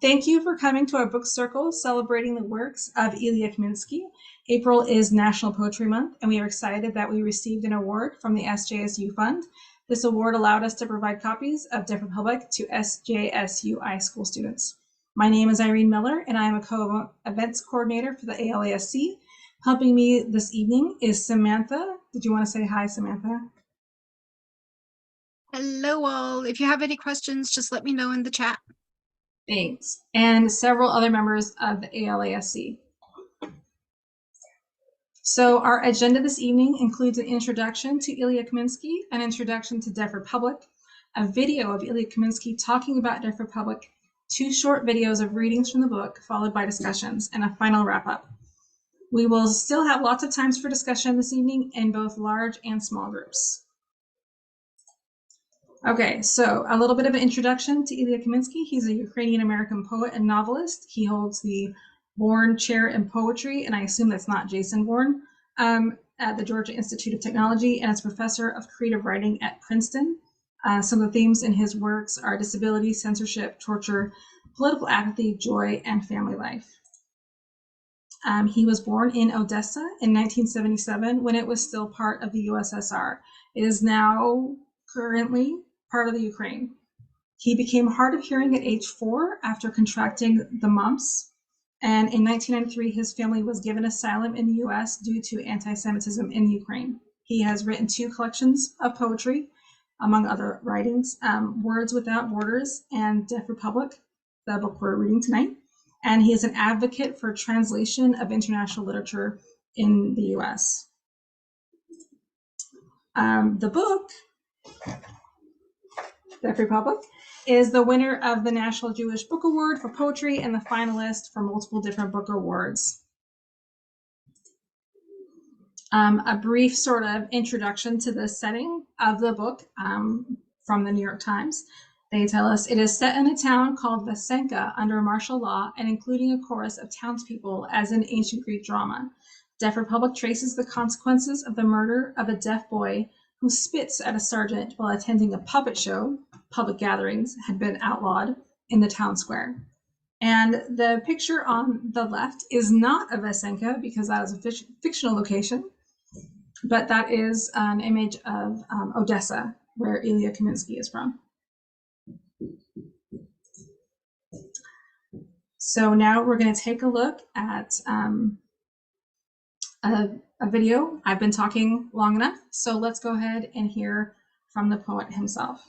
Thank you for coming to our book circle celebrating the works of Ilya Kaminsky. April is National Poetry Month, and we are excited that we received an award from the SJSU Fund. This award allowed us to provide copies of Deaf Republic to SJSU iSchool students. My name is Irene Miller, and I am a co-events coordinator for the ALASC. Helping me this evening is Samantha. Did you want to say hi, Samantha? Hello all. If you have any questions, just let me know in the chat. Thanks. And several other members of the ALASC. So our agenda this evening includes an introduction to Ilya Kaminsky, an introduction to Deaf Republic, a video of Ilya Kaminsky talking about Deaf Republic, 2 short videos of readings from the book, followed by discussions, and a final wrap-up. We will still have lots of times for discussion this evening in both large and small groups. Okay, so a little bit of an introduction to Ilya Kaminsky. He's a Ukrainian-American poet and novelist. He holds the Bourne Chair in Poetry, and I assume that's not Jason Bourne, at the Georgia Institute of Technology, and is professor of creative writing at Princeton. Some of the themes in his works are disability, censorship, torture, political apathy, joy, and family life. He was born in Odessa in 1977 when it was still part of the USSR. It is now currently part of the Ukraine. He became hard of hearing at age 4 after contracting the mumps. And in 1993, his family was given asylum in the US due to anti-Semitism in Ukraine. He has written 2 collections of poetry, among other writings, Words Without Borders and Deaf Republic, the book we're reading tonight. And he is an advocate for translation of international literature in the US. The book, Deaf Republic, is the winner of the National Jewish Book Award for Poetry and the finalist for multiple different book awards. A brief sort of introduction to the setting of the book from the New York Times. They tell us it is set in a town called Vasenka under martial law and including a chorus of townspeople as in ancient Greek drama. Deaf Republic traces the consequences of the murder of a deaf boy who spits at a sergeant while attending a puppet show. Public gatherings had been outlawed in the town square. And the picture on the left is not of Vasenka because that is a fictional location, but that is an image of Odessa, where Ilya Kaminsky is from. So now we're going to take a look at a video. I've been talking long enough, so let's go ahead and hear from the poet himself.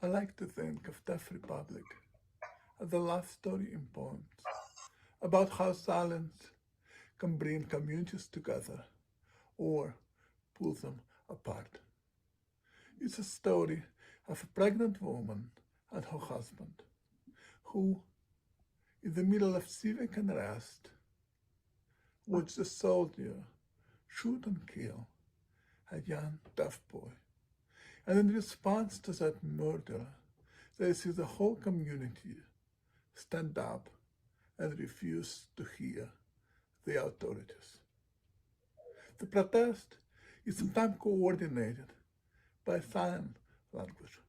I like to think of Deaf Republic as a love story in poems about how silence can bring communities together or pull them apart. It's a story of a pregnant woman and her husband who, in the middle of civic unrest, watched a soldier shoot and kill a young deaf boy. And in response to that murder, they see the whole community stand up and refuse to hear the authorities. The protest is sometimes coordinated by sign language.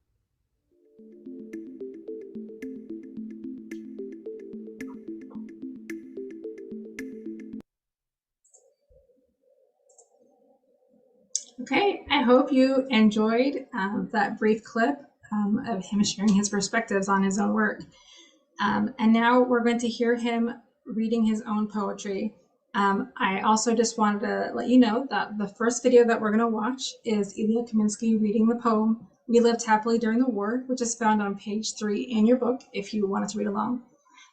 Okay, I hope you enjoyed that brief clip of him sharing his perspectives on his own work. And now we're going to hear him reading his own poetry. I also just wanted to let you know that the first video that we're going to watch is Ilya Kaminsky reading the poem We Lived Happily During the War, which is found on page 3 in your book if you wanted to read along.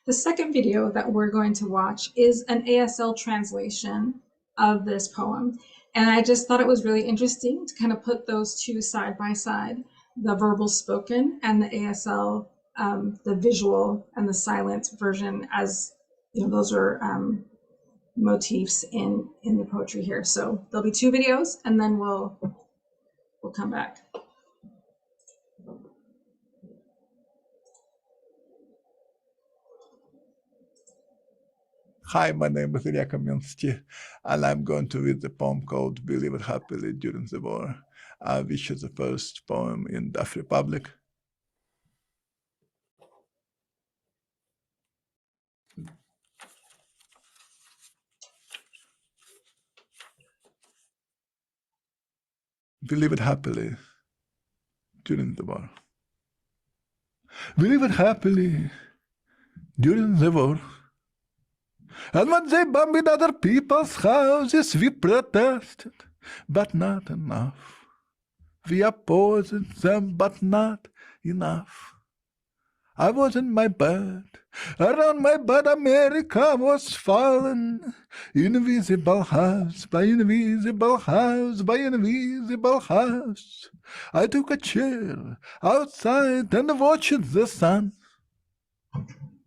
The second video that we're going to watch is an ASL translation of this poem. And I just thought it was really interesting to kind of put those 2 side by side, the verbal spoken and the ASL, the visual and the silent version, as you know, those are motifs in the poetry here. So there'll be 2 videos and then we'll come back. Hi, my name is Ilya Kaminsky, and I'm going to read the poem called Believe It Happily During the War, which is the first poem in Deaf Republic. Believe it happily during the war. Believe it happily during the war. And when they bombed other people's houses, we protested, but not enough. We opposed them, but not enough. I was in my bed. Around my bed, America was fallen. Invisible house by invisible house by invisible house. I took a chair outside and watched the sun.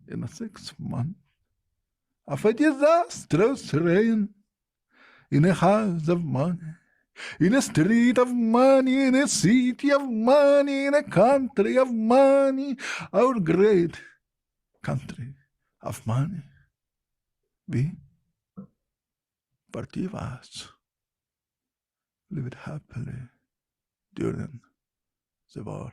In 6 months of a disastrous reign, in a house of money, in a street of money, in a city of money, in a country of money, our great country of money. We, party of us, lived happily during the war.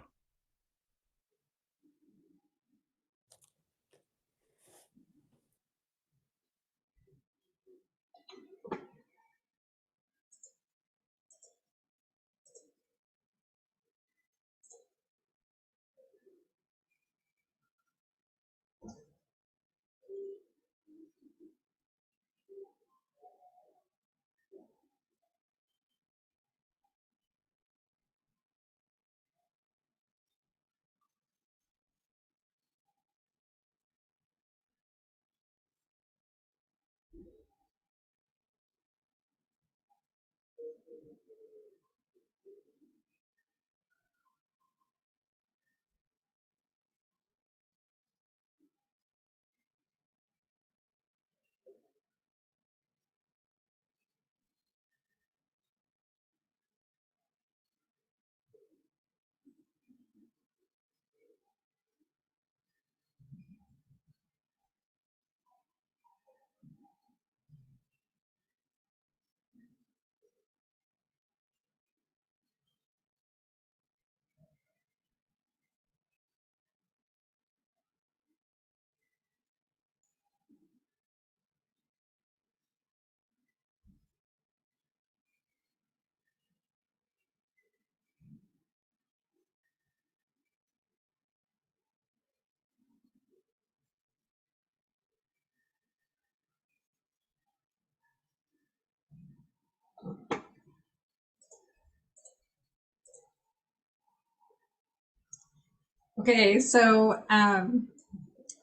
Okay, so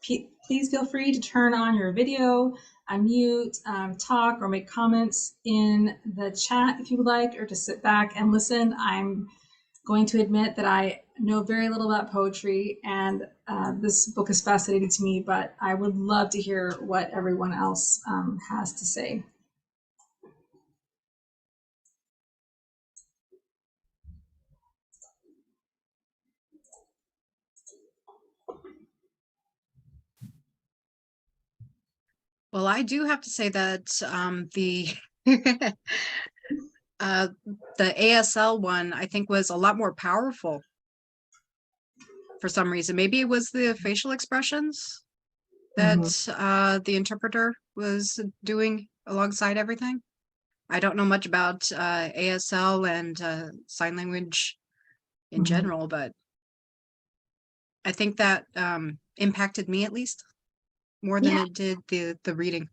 please feel free to turn on your video, unmute, talk, or make comments in the chat if you would like, or to sit back and listen. I'm going to admit that I know very little about poetry, and this book is fascinating to me, but I would love to hear what everyone else has to say. Well, I do have to say that the the ASL one, I think, was a lot more powerful for some reason. Maybe it was the facial expressions that the interpreter was doing alongside everything. I don't know much about ASL and sign language in general, but I think that impacted me at least more than it did the reading.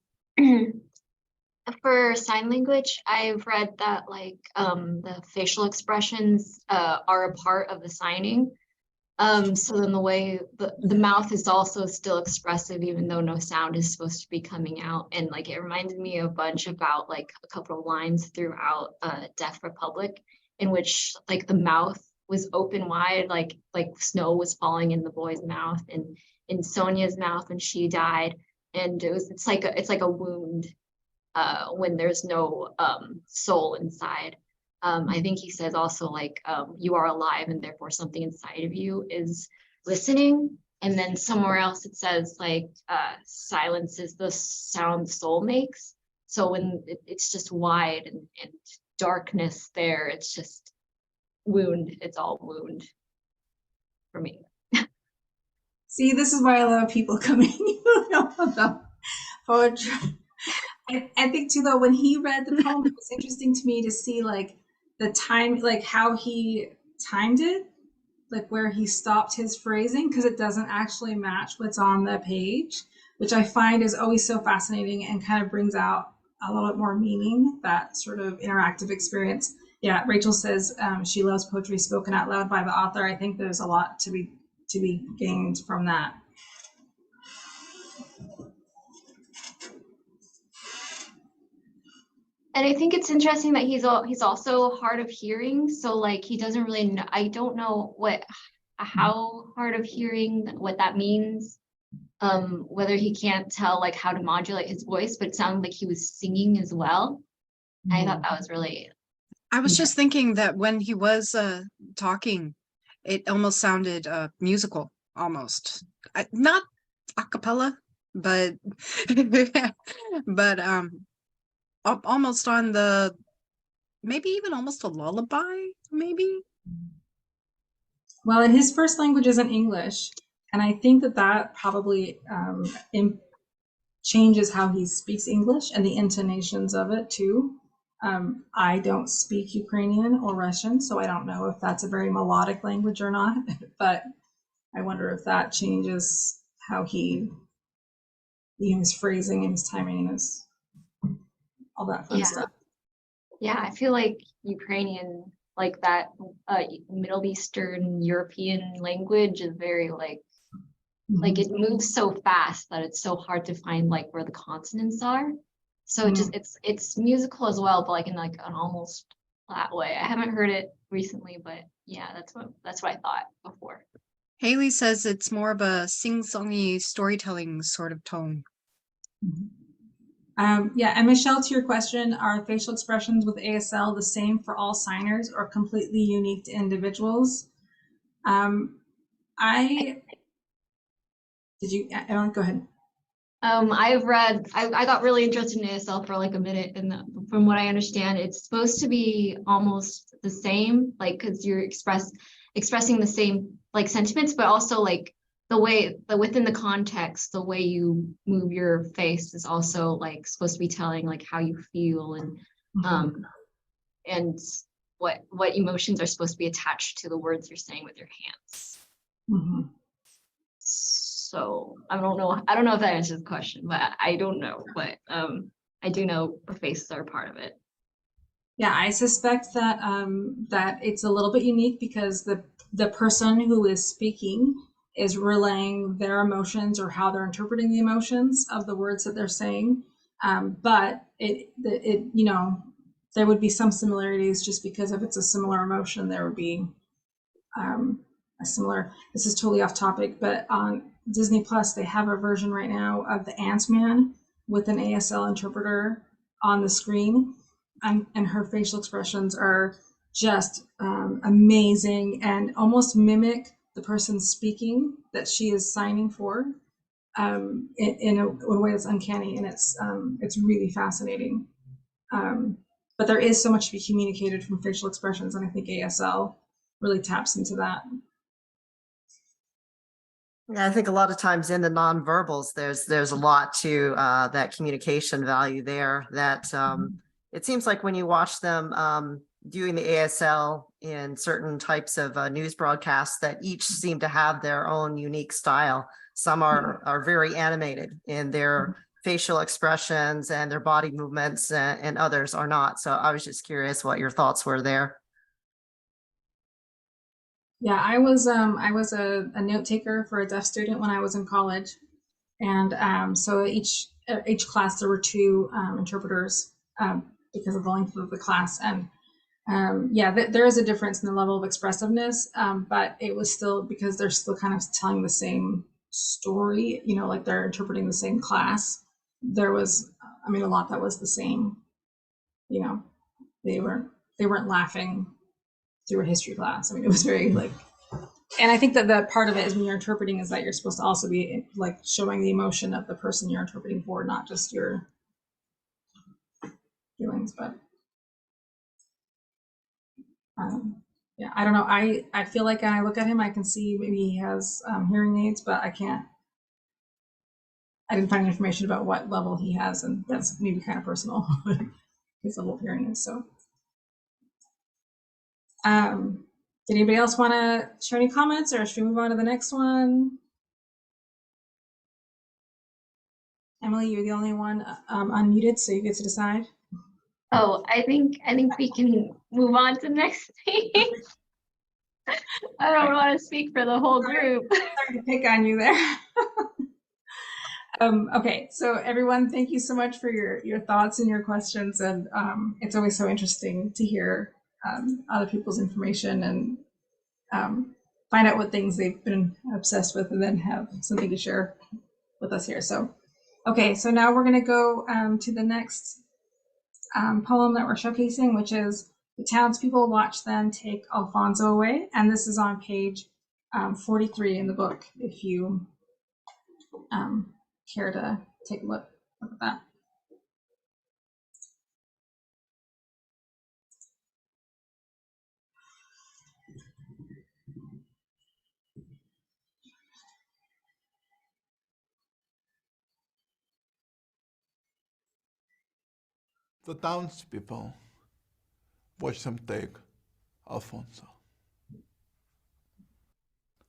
For sign language, I've read that like the facial expressions are a part of the signing. So then the way the mouth is also still expressive, even though no sound is supposed to be coming out. And like it reminded me a bunch about like a couple of lines throughout Deaf Republic, in which like the mouth was open wide, like snow was falling in the boy's mouth and in Sonia's mouth when she died. And it's like a wound when there's no soul inside. I think he says also like you are alive and therefore something inside of you is listening. And then somewhere else it says like silence is the sound the soul makes. So when it's just wide and darkness there, it's just wound. It's all wound for me. See, this is why I love people coming who know about poetry. I think too, though, when he read the poem, it was interesting to me to see like the time, like how he timed it, like where he stopped his phrasing, because it doesn't actually match what's on the page, which I find is always so fascinating and kind of brings out a little bit more meaning, that sort of interactive experience. Yeah, Rachel says she loves poetry spoken out loud by the author. I think there's a lot to be gained from that. And I think it's interesting that he's also hard of hearing. So like he doesn't really know, I don't know how hard of hearing, what that means. Whether he can't tell like how to modulate his voice, but it sounded like he was singing as well. I thought that was really. I was just thinking that when he was talking, it almost sounded musical, almost. Not a cappella, but but almost on the, maybe even almost a lullaby, maybe. Well, and his first language isn't English, and I think that probably changes how he speaks English and the intonations of it too. I don't speak Ukrainian or Russian, so I don't know if that's a very melodic language or not, but I wonder if that changes how he, his phrasing and his timing and his all that fun stuff. Yeah, I feel like Ukrainian, like that Middle Eastern European language is very like it moves so fast that it's so hard to find like where the consonants are. So it's musical as well, but like in like an almost flat way. I haven't heard it recently, but yeah, that's what I thought before. Haley says it's more of a sing-songy storytelling sort of tone. Yeah, and Michelle, to your question, are facial expressions with ASL the same for all signers or completely unique to individuals? Ellen, go ahead. I've read, I got really interested in ASL for like a minute, and from what I understand, it's supposed to be almost the same, like because you're expressing the same like sentiments, but also like the way that within the context, the way you move your face is also like supposed to be telling like how you feel and what emotions are supposed to be attached to the words you're saying with your hands. So I don't know if that answers the question, but I don't know. But I do know the faces are part of it. Yeah, I suspect that that it's a little bit unique because the person who is speaking is relaying their emotions or how they're interpreting the emotions of the words that they're saying. But it there would be some similarities just because if it's a similar emotion, there would be a similar. This is totally off topic, but on Disney Plus, they have a version right now of the Ant-Man with an ASL interpreter on the screen, and her facial expressions are just amazing and almost mimic the person speaking that she is signing for in a way that's uncanny, and it's really fascinating. But there is so much to be communicated from facial expressions, and I think ASL really taps into that. Yeah, I think a lot of times in the nonverbals, there's a lot to that communication value there. That it seems like when you watch them doing the ASL in certain types of news broadcasts, that each seem to have their own unique style. Some are very animated in their facial expressions and their body movements, and others are not. So I was just curious what your thoughts were there. Yeah, I was a note taker for a deaf student when I was in college, and so each class there were two interpreters because of the length of the class, and yeah, there is a difference in the level of expressiveness, but it was still because they're still kind of telling the same story, like they're interpreting the same class. There was, a lot that was the same. They weren't laughing through a history class. It was very like And I think that the part of it is when you're interpreting is that you're supposed to also be like showing the emotion of the person you're interpreting for, not just your feelings. But yeah, I don't know. I feel like when I look at him, I can see maybe he has hearing aids, but I can't. I didn't find any information about what level he has, and that's maybe kind of personal. His level of hearing aids. So, did anybody else want to share any comments, or should we move on to the next one? Emily, you're the only one unmuted, so you get to decide. Oh, I think we can move on to the next thing. I don't want to speak for the whole group. Sorry to pick on you there. Okay, so everyone, thank you so much for your thoughts and your questions, and it's always so interesting to hear other people's information and find out what things they've been obsessed with, and then have something to share with us here. So, okay, so now we're going to go to the next poem that we're showcasing, which is "The Townspeople Watch Them Take Alfonso Away," and this is on page 43 in the book. If you care to take a look at that. The townspeople watch them take Alfonso.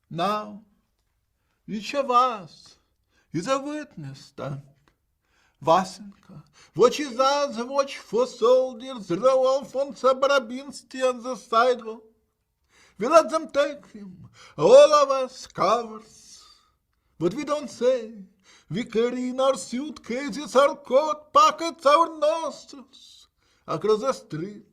Now, each of us is a witness stand. Vasenka watches as a watchful soldiers row Alfonso Barabinsky on the sidewalk. We let them take him, all of us cowards. But we don't say. We carry in our suitcases, our coat pockets, our nostrils. Across the street,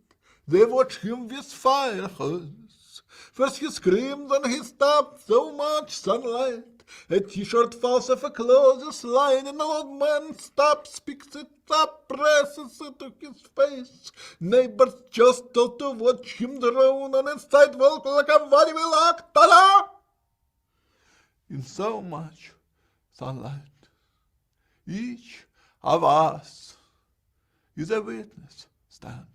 they watch him with fire hose. First he screams and he stops so much sunlight. A t-shirt falls off a clothes line, and an old man stops, picks it up, presses it to his face. Neighbors just stop to watch him drown on a sidewalk like a valuable actor. In so much sunlight, each of us is a witness stand.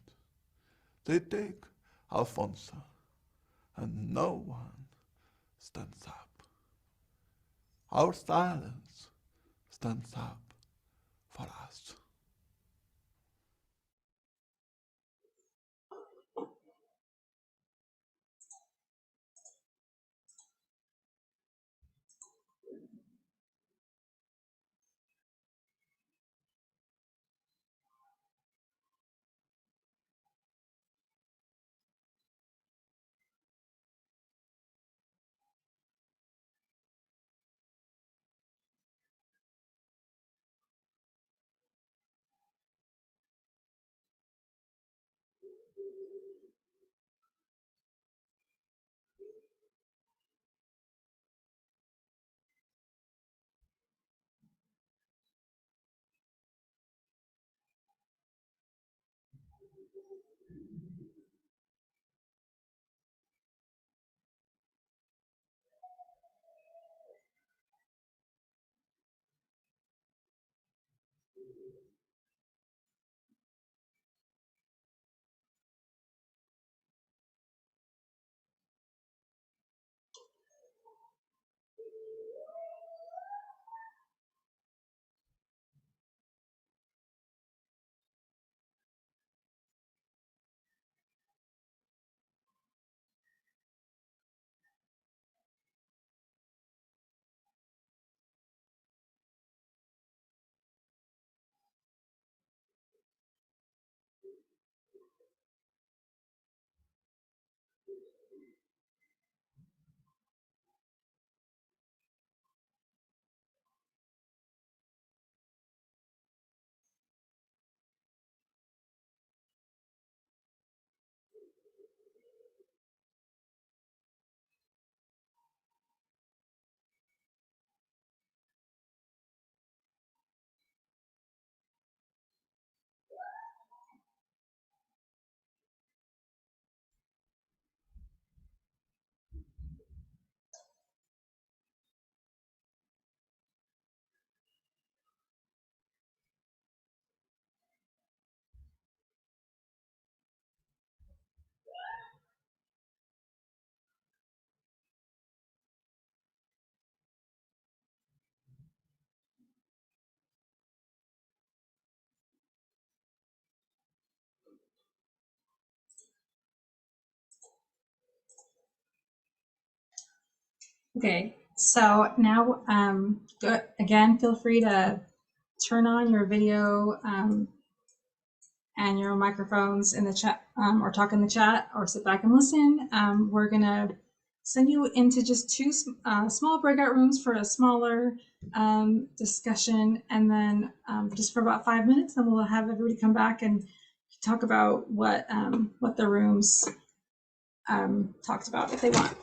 They take Alfonso, and no one stands up. Our silence stands up for us. Okay, so now again, feel free to turn on your video and your microphones in the chat, or talk in the chat, or sit back and listen. We're gonna send you into just two small breakout rooms for a smaller discussion, and then just for about 5 minutes, then we'll have everybody come back and talk about what the rooms talked about if they want.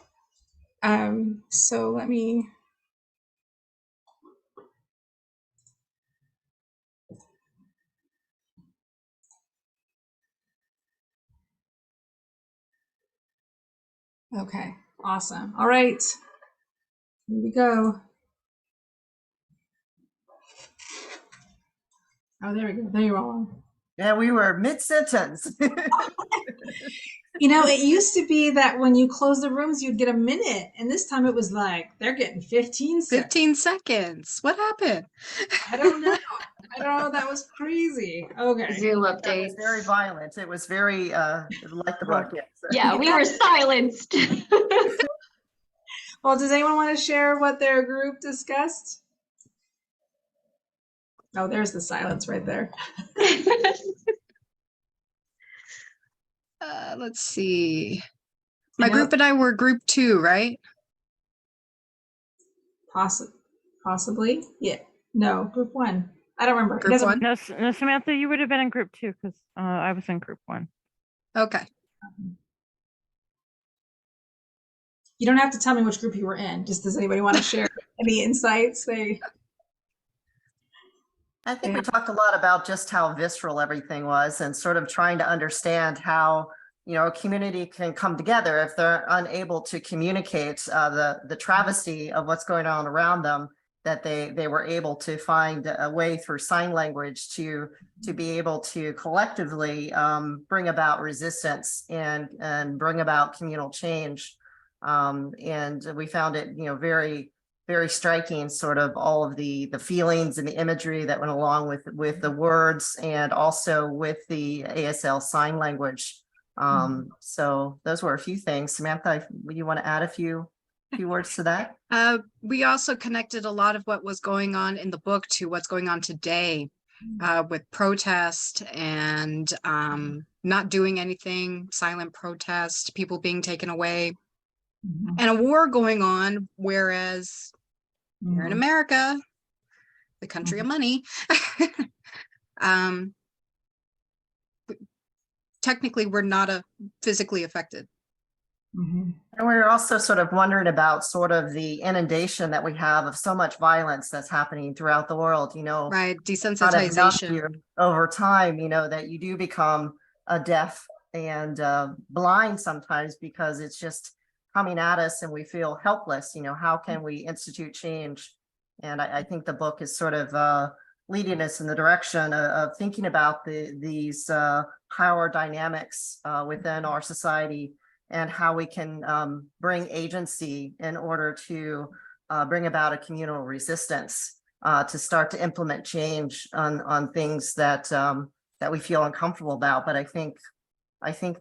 So let me. Okay, awesome. All right, here we go. Oh, there we go. There you are. Yeah, we were mid-sentence. You know, it used to be that when you close the rooms, you'd get a minute, and this time it was like they're getting 15 seconds. 15 seconds. What happened? I don't know. I don't know. That was crazy. Okay. Zoom That was updates. very violent. It was very like the book. Yes. Yeah, we were silenced. Well, does anyone want to share what their group discussed? Oh, there's the silence right there. Let's see. My group and I were group 2, right? Possibly. Yeah. No, group 1. I don't remember. Group 1? No, Samantha, you would have been in group 2 because I was in group 1. Okay. You don't have to tell me which group you were in. Just does anybody want to share any insights? I think we talked a lot about just how visceral everything was and sort of trying to understand how, you know, a community can come together if they're unable to communicate the travesty of what's going on around them, that they were able to find a way through sign language to be able to collectively bring about resistance and bring about communal change. And we found it, you know, very, very striking, sort of all of the feelings and the imagery that went along with the words, and also with the ASL sign language. So those were a few things. Samantha, you want to add a few words to that? We also connected a lot of what was going on in the book to what's going on today, with protest and not doing anything, silent protest, people being taken away, and a war going on, whereas here in America, the country of money, technically we're not physically affected. And we're also sort of wondering about sort of the inundation that we have of so much violence that's happening throughout the world, you know. Right, kind of numb desensitization. you over time, you know, that you do become deaf and blind sometimes because it's just coming at us and we feel helpless. You know, how can we institute change? And I think the book is sort of leading us in the direction of thinking about these power dynamics within our society and how we can bring agency in order to bring about a communal resistance to start to implement change on things that that we feel uncomfortable about. But I think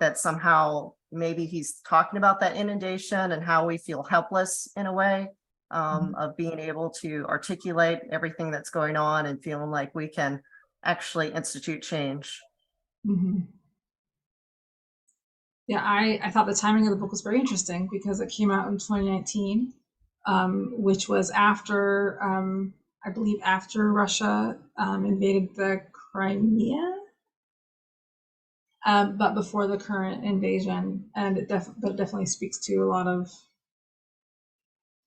that somehow maybe he's talking about that inundation and how we feel helpless in a way of being able to articulate everything that's going on and feeling like we can actually institute change. Yeah, I thought the timing of the book was very interesting because it came out in 2019, which was after, I believe, after Russia invaded the Crimea, but before the current invasion. And it definitely speaks to a lot of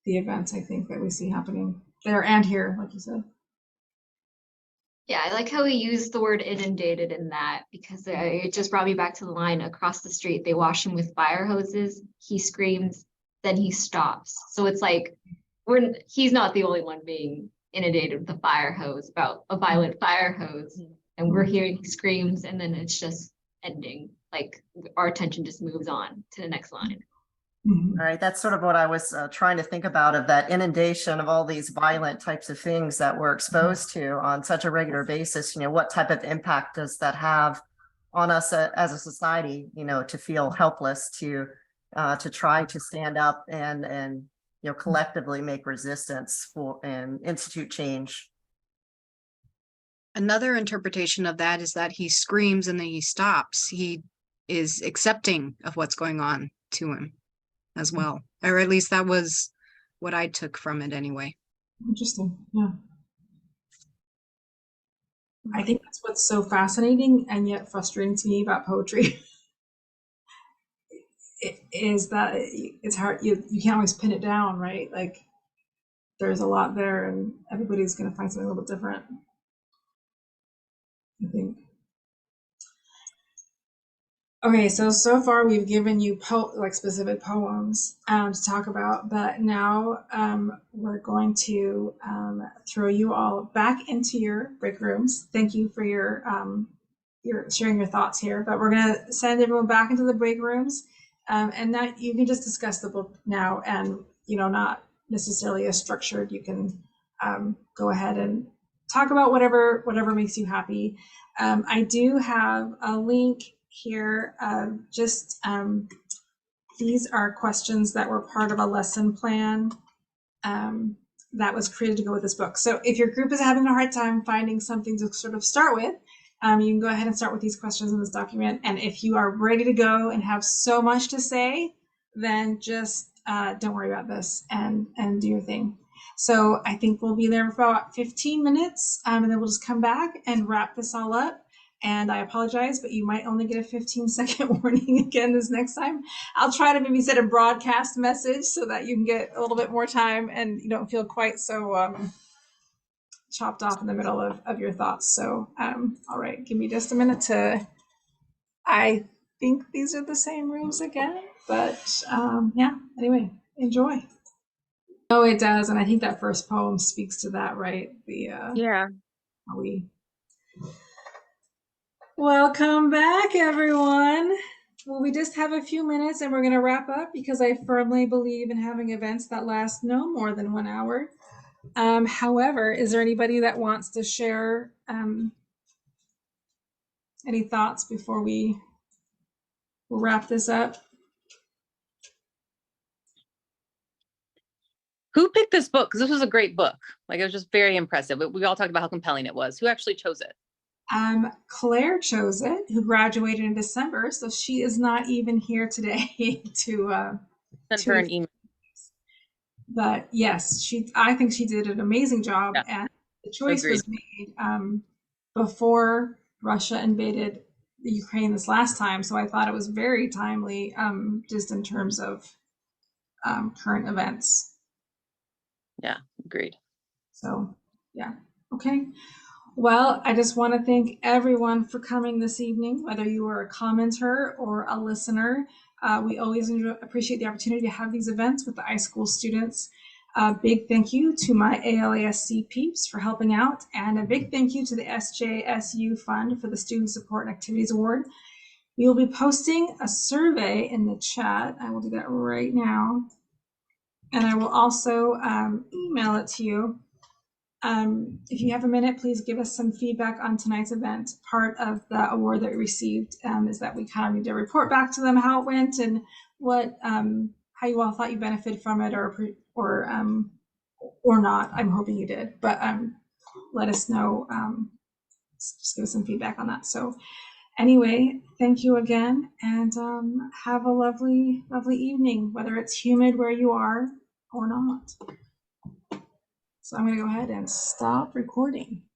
the events, I think, that we see happening there and here, like you said. Yeah, I like how he used the word inundated in that because it just brought me back to the line across the street. They wash him with fire hoses. He screams, then he stops. So it's like he's not the only one being inundated with a fire hose, about a violent fire hose. And we're hearing he screams, and then it's just ending. Like our attention just moves on to the next line. All right, that's sort of what I was trying to think about, of that inundation of all these violent types of things that we're exposed to on such a regular basis. You know, what type of impact does that have on us as a society, you know, to feel helpless, to try to stand up and collectively make resistance for and institute change. Another interpretation of that is that he screams and then he stops. He is accepting of what's going on to him as well. Or at least that was what I took from it anyway. Interesting. Yeah. I think that's what's so fascinating and yet frustrating to me about poetry. Is that it's hard, you can't always pin it down, right? Like there's a lot there and everybody's going to find something a little bit different, I think. Okay, so far we've given you like specific poems to talk about, but now we're going to throw you all back into your break rooms. Thank you for your sharing your thoughts here, but we're going to send everyone back into the break rooms, and now you can just discuss the book now, and not necessarily as structured. You can go ahead and talk about whatever makes you happy. I do have a link here. These are questions that were part of a lesson plan that was created to go with this book. So if your group is having a hard time finding something to sort of start with, you can go ahead and start with these questions in this document. And if you are ready to go and have so much to say, then just don't worry about this and do your thing. So I think we'll be there for about 15 minutes, and then we'll just come back and wrap this all up. And I apologize, but you might only get a 15-second warning again this next time. I'll try to maybe set a broadcast message so that you can get a little bit more time and you don't feel quite so chopped off in the middle of your thoughts. So, all right, give me just a minute to, I think these are the same rooms again, but yeah, anyway, enjoy. Oh, it does. And I think that first poem speaks to that, right? Yeah. Welcome back, everyone. Well, we just have a few minutes and we're going to wrap up because I firmly believe in having events that last no more than 1 hour. However, is there anybody that wants to share any thoughts before we wrap this up? Who picked this book? Because this was a great book. Like, it was just very impressive. We all talked about how compelling it was. Who actually chose it? Claire chose it, who graduated in December, so she is not even here today to Sent her an email. But yes, I think she did an amazing job, yeah. And the choice was made before Russia invaded the Ukraine this last time, so I thought it was very timely, just in terms of current events. Yeah, agreed. So yeah, okay. Well, I just want to thank everyone for coming this evening, whether you were a commenter or a listener. We always appreciate the opportunity to have these events with the iSchool students. A big thank you to my ALASC peeps for helping out, and a big thank you to the SJSU Fund for the Student Support and Activities Award. We will be posting a survey in the chat. I will do that right now. And I will also email it to you. If you have a minute, please give us some feedback on tonight's event. Part of the award that we received is that we kind of need to report back to them how it went and what, how you all thought you benefited from it or not. I'm hoping you did, but let us know. Just give us some feedback on that. So anyway, thank you again, and have a lovely, lovely evening, whether it's humid where you are or not. So I'm going to go ahead and stop recording.